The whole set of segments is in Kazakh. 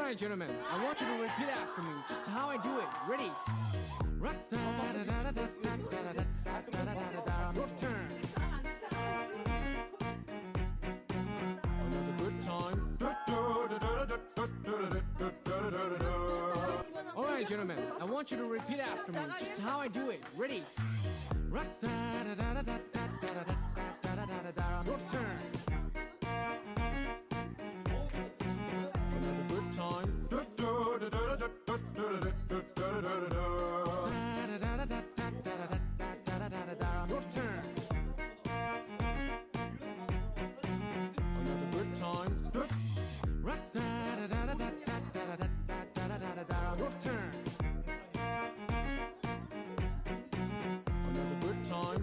Alright, gentlemen, I want you to repeat after me, just how I do it. Ready? Rock da da da da da da da da da da. Your turn. Another good time. Alright, gentlemen, I want you to repeat after me, just how I do it. Ready? Rock da da da da da da da da da. Your turn. Another good time. Your turn. Another good time. Rock da da da da da da da da. Your turn. Another good time.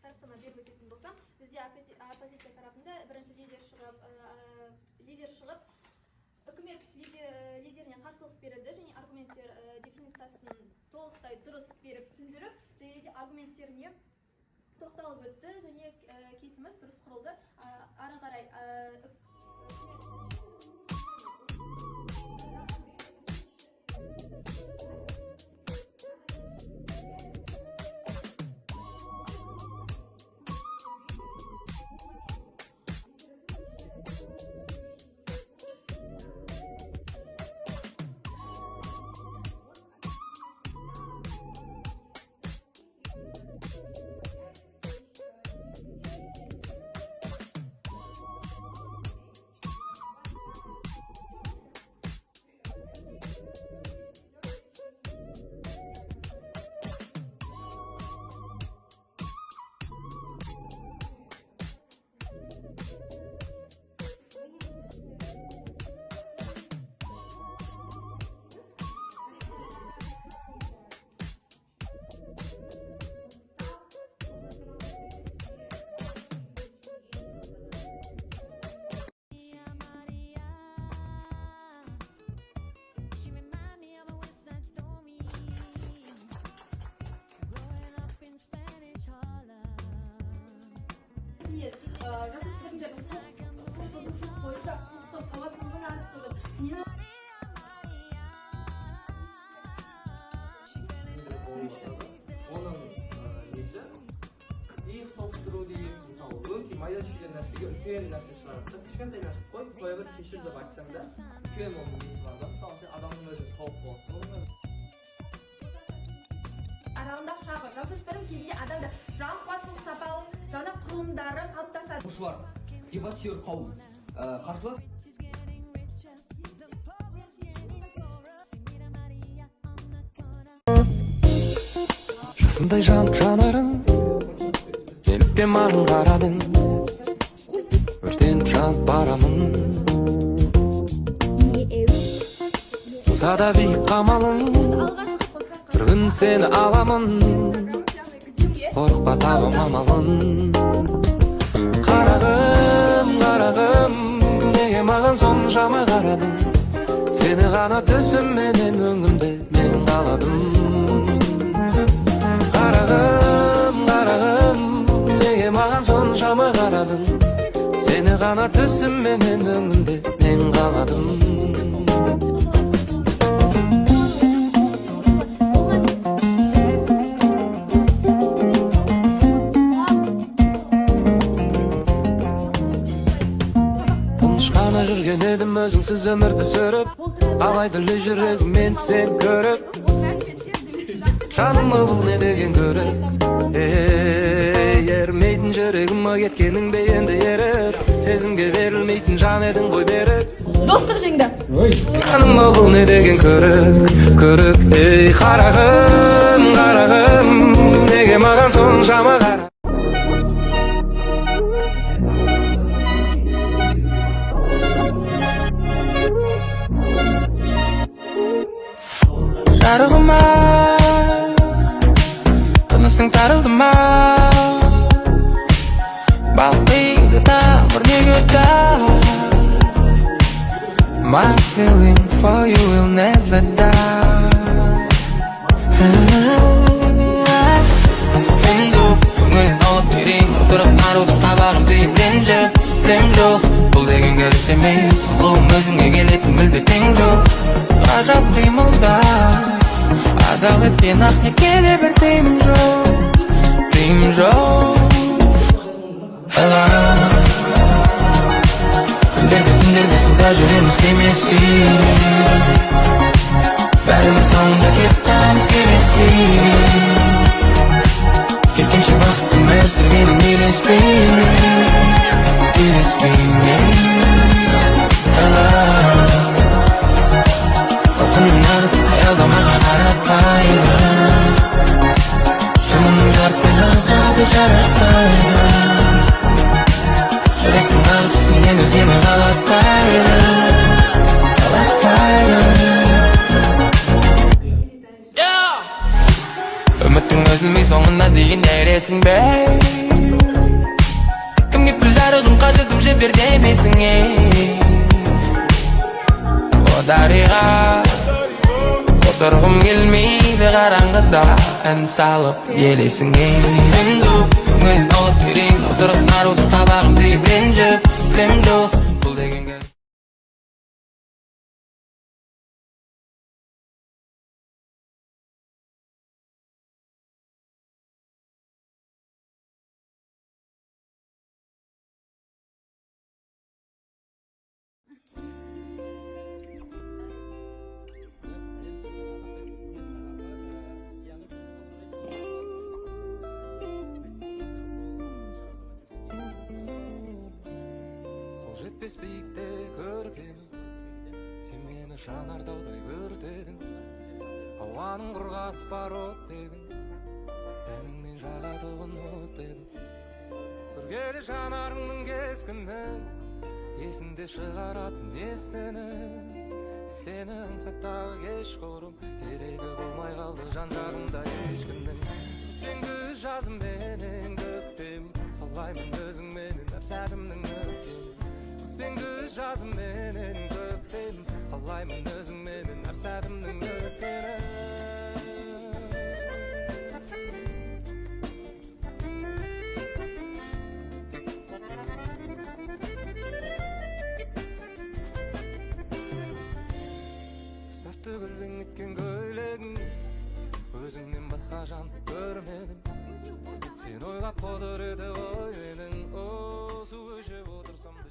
Сараптама беріп өтетін болсам, бізде оппозиция тарапында бірінші лидер шығып, үкімет лидеріне қарсылық берілді және аргументтер дефинициясын толықтай дұрыс беріп түсіндіріп, және де аргументтеріне тоқталып өтті және кейсіміз дұрыс құрылды. Ары қарай оның несі иық соғыстыру деген мысалы өте майда түйген нәрсеге үлкен нәрсе шығарады. Кішкентай нәрсе қоя бір кешір деп айтсаң да үлкен оның несі бар да. Мысалы сен адамның өзі сауық болады. аралығында шағы жасөспірім кезінде адамда жан қуатының сапалы жаңа құрылымдары қалыптасады. Бар дебатер қауым қарсылас жасындай жанып жанарың неліктен маған қарадың өртеніп жанып барамын ұзада биік қамалың бір күн сені аламын қорықпа табым амалын қарағым неге маған соншама қарадың сені ғана түсімменен өңімде мен қаладым қарағым неге маған соншама қарадың сені гана түсім менен өңінде мен қаладым. Тынышқана жүрген едім өзіңсіз өмірді сүріп, алайдылы жүрегім мен сен көріп, жанымы бұл не деген көріп, ермейтін жүрегімі кеткенің бе енді еріп, сезімге берілмейтін жан едің ғой беріп. Достық жеңді. Жанымы бұл не деген көрік, ей қарағым, қарағым, неге маған соншама қара. Жарығыма тынысың тарылды ма, балқиды тамыр неге My feeling for you will never die. Үнді көңілін алып берейін, отырып нарудың қабағын түйіп рем жоқ. Бұл деген көріс емес, сұлуым өзіңе келетін мүлде тең жоқ. Ғажап қимылдас, адал еткен ақ некеде бір тыйым жоқ. Күндерде суда жүреміз кемесі, бәріміз соңында кетіп қаламыз келесі. Кеткенше бақыттың бәрі сүргенің елеспей Құлқынның нағыз аялдамаға қаратпайды, шынының жартысы жазғады жаратпайды. Жүректің нағыз сенен өзгені қалатпайды. Үміттің үзілмей соңына дейін дәресің бе, кімге бір жарығым қажыдым жібер демесің О дариға, отырғым келмейді қараңғыда ән салып елесің Үнді көңілін алып берейін, отырып нарудың қабағын түйіп рем жоқ. Бұл деген кәз жетпес биікте көргем, сен мені жанартаудай өртедің, ауаның құрғатып бар оттегін, тәніңмен жағатұғын өтпедің. Көргелі жанарыңның кескінін, есінде шығаратын естінің, тек сені аңсаптағы кеш қорым, керегі болмай қалды жан жағымда ешкімнің. Сен күз жазым менен көктем, қалаймын өзіңменен әр сәтімнің өткен. Сен күз жазым менен көктем, қалаймын өзіңменен әр сәтімнің өткені. Құстар төгілген еткен көйлегің, өзіңнен басқа жанды көрмедім. Сен ойлап қодыр еді ғой менің, осы көшіп отырсам да